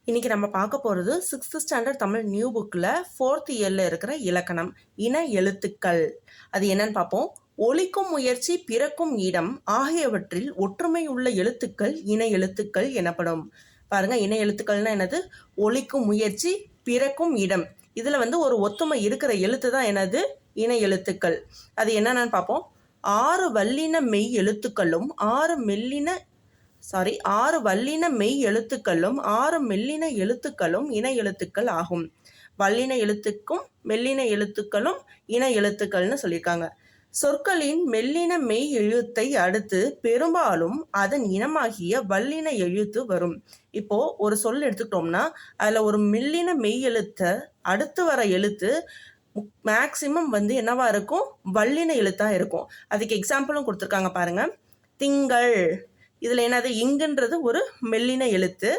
இன்னைக்கு நம்ம பார்க்க போகிறது 6th ஸ்டாண்டர்ட் தமிழ் நியூ புக்கில் 4th இயரில் இருக்கிற இலக்கணம் இன எழுத்துக்கள். அது என்னன்னு பார்ப்போம். ஒலிக்கும் முயற்சி பிறக்கும் இடம் ஆகியவற்றில் ஒற்றுமை உள்ள எழுத்துக்கள் இன எழுத்துக்கள் எனப்படும். பாருங்க, இன எழுத்துக்கள்னா என்னது? ஒலிக்கும் முயற்சி பிறக்கும் இடம். இதில் ஒரு ஒத்துமை இருக்கிற எழுத்து தான் என்னது? இன எழுத்துக்கள். அது என்னன்னு பார்ப்போம். 6 வல்லின மெய் எழுத்துக்களும் 6 வல்லின மெய் எழுத்துக்களும் 6 மெல்லின எழுத்துக்களும் இன எழுத்துக்கள் ஆகும். வல்லின எழுத்துக்கும் மெல்லின எழுத்துக்களும் இன எழுத்துக்கள்னு சொல்லியிருக்காங்க. சொற்களின் மெல்லின மெய் எழுத்தை அடுத்து பெரும்பாலும் அதன் இனமாகிய வல்லின எழுத்து வரும். இப்போ ஒரு சொல் எடுத்துக்கிட்டோம்னா அதுல ஒரு மெல்லின மெய் எழுத்தை அடுத்து வர எழுத்து மேக்சிமம் என்னவா இருக்கும்? வல்லின எழுத்தா இருக்கும். அதுக்கு எக்ஸாம்பிளும் கொடுத்துருக்காங்க பாருங்க. திங்கள், இதில் என்னது? இங்குன்றது ஒரு மெல்லின எழுத்து,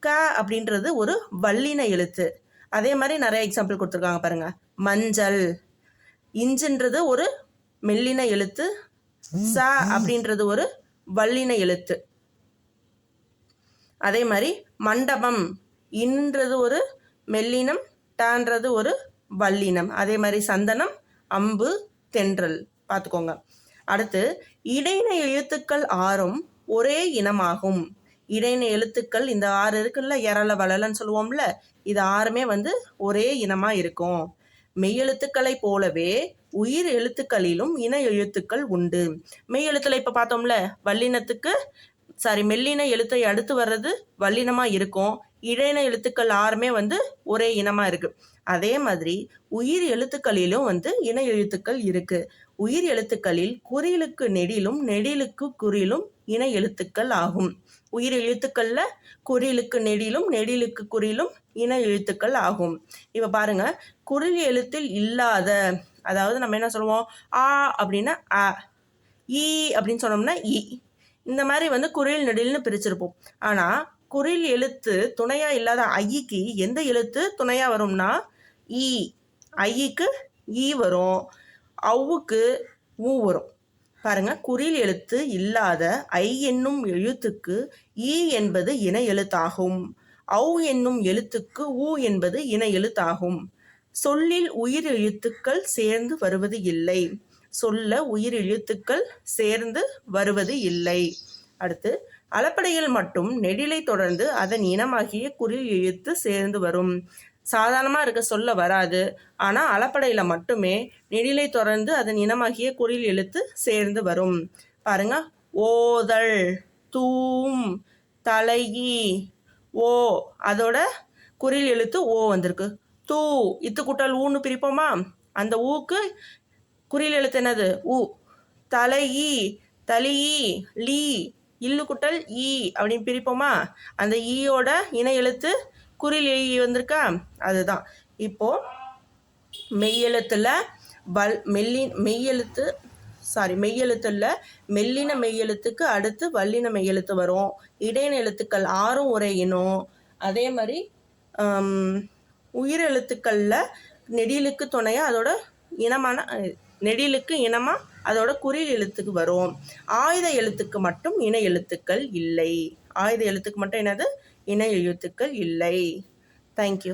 க அப்படின்றது ஒரு வல்லின எழுத்து. அதே மாதிரி நிறைய எக்ஸாம்பிள் கொடுத்துருக்காங்க பாருங்க. மஞ்சள், இஞ்சுன்றது ஒரு மெல்லின எழுத்து, ச அப்படின்றது ஒரு வல்லின எழுத்து. அதே மாதிரி மண்டபம், இன்றது ஒரு மெல்லினம், டான்றது ஒரு வல்லினம். அதே மாதிரி சந்தனம், அம்பு, தென்றல் பார்த்துக்கோங்க. அடுத்து இடையின எழுத்துக்கள் 6ம் ஒரே இனமாகும். இடையின எழுத்துக்கள் இந்த 6 இருக்குல்ல, எரல வளலன்னு சொல்லுவோம்ல, இது 6மே ஒரே இனமா இருக்கும். மெய்யெழுத்துக்களை போலவே உயிர் எழுத்துக்களிலும் இன எழுத்துக்கள் உண்டு. மெய் எழுத்துல இப்ப பார்த்தோம்ல, மெல்லின எழுத்தை அடுத்து வர்றது வல்லினமா இருக்கும். இடையின எழுத்துக்கள் 6மே ஒரே இனமா இருக்கு. அதே மாதிரி உயிர் எழுத்துக்களிலும் இன எழுத்துக்கள் இருக்கு. உயிர் எழுத்துக்களில் குறிலுக்கு நெடிலும் நெடிலுக்கு குறிலும் இன எழுத்துக்கள் ஆகும். உயிர் எழுத்துக்கள்ல குறிலுக்கு நெடிலும் நெடிலுக்கு குறிலும் இன எழுத்துக்கள் ஆகும். இப்ப பாருங்க, குறில் எழுத்தில் இல்லாத, அதாவது நம்ம என்ன சொல்லுவோம்? ஆ அப்படின்னா அ, ஈ அப்படின்னு சொன்னோம்னா இ. இந்த மாதிரி குறில் நெடில்னு பிரிச்சிருப்போம். ஆனா குறில் எழுத்து துணையா இல்லாத ஐக்கு எந்த எழுத்து துணையா வரும்னா ஈ. ஐக்கு ஈ வரும், அவ்வுக்கு ஊ வரும். பாருங்க, குறில் எழுத்து இல்லாத ஐ என்னும் எழுத்துக்கு ஈ என்பது இன எழுத்தாகும். அவ் என்னும் எழுத்துக்கு ஊ என்பது இன எழுத்தாகும். சொல்லில் உயிர் எழுத்துக்கள் சேர்ந்து வருவது இல்லை. சொல்ல உயிர் எழுத்துக்கள் சேர்ந்து வருவது இல்லை. அடுத்து அளப்படையில் மட்டும் நெடிலை தொடர்ந்து அதன் இனமாகிய குறில் எழுத்து சேர்ந்து வரும். சாதாரணமாக இருக்க சொல்ல வராது, ஆனால் அளப்படையில் மட்டுமே நெடிலை தொடர்ந்து அதன் இனமாகிய குறில் எழுத்து சேர்ந்து வரும். பாருங்க, ஓதல், தூம், தலையி, ஓ, அதோட குறில் எழுத்து ஓ வந்திருக்கு. தூ, இத்து கூட்டல் ஊன்னு பிரிப்போமா? அந்த ஊக்கு குறில் எழுத்து என்னது? ஊ. தலையி, தலியி, லீ, இல்லு குட்டல் ஈ அப்படின்னு பிரிப்போமா? அந்த ஈயோட இன எழுத்து குறில் ஈ வந்திருக்கா? அதுதான். இப்போ மெய்யெழுத்துல மெய்யெழுத்துல மெல்லின மெய்யெழுத்துக்கு அடுத்து வல்லின மெய்யெழுத்து வரும். இடையின எழுத்துக்கள் 6ம் ஒரே இனம். அதே மாதிரி உயிர் எழுத்துக்கள்ல நெடிலுக்கு துணையா அதோட இனமான நெடிலுக்கு இனமா அதோட குறில் எழுத்துக்கு வரும். ஆயுத எழுத்துக்கு மட்டும் இன எழுத்துக்கள் இல்லை. ஆயுத எழுத்துக்கு மட்டும் என்னது? இன எழுத்துக்கள் இல்லை. தேங்க்யூ.